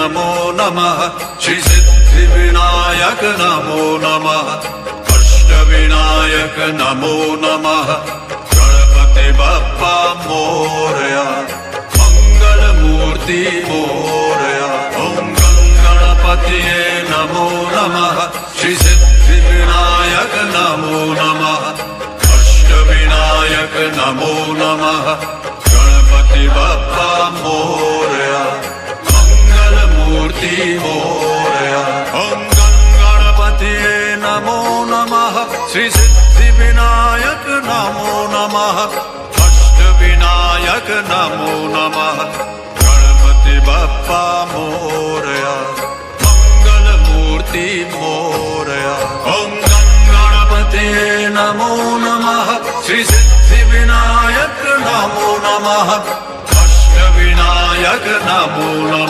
नमो नमः श्री सिद्धिविनायक नमो नमः अष्टविनायक नमो नमः गणपति बप्पा मोरया मंगलमूर्ति मोरया ओम गणपतिये नमो नमः श्री सिद्धिविनायक नमो नमः अष्टविनायक नमो नमः गणपति बप्पा मोरया मंगलमूर्ति मोरया ओम गणपतिये नमो नमः श्री सिद्धिविनायक नमो नमः अष्टविनायक नमो नमः गणपति बप्पा मोरया मंगलमूर्ति मोरया ओम गणपतिये नमो नमः श्री सिद्धिविनायक नमो नमः अष्टविनायक नमो नमः।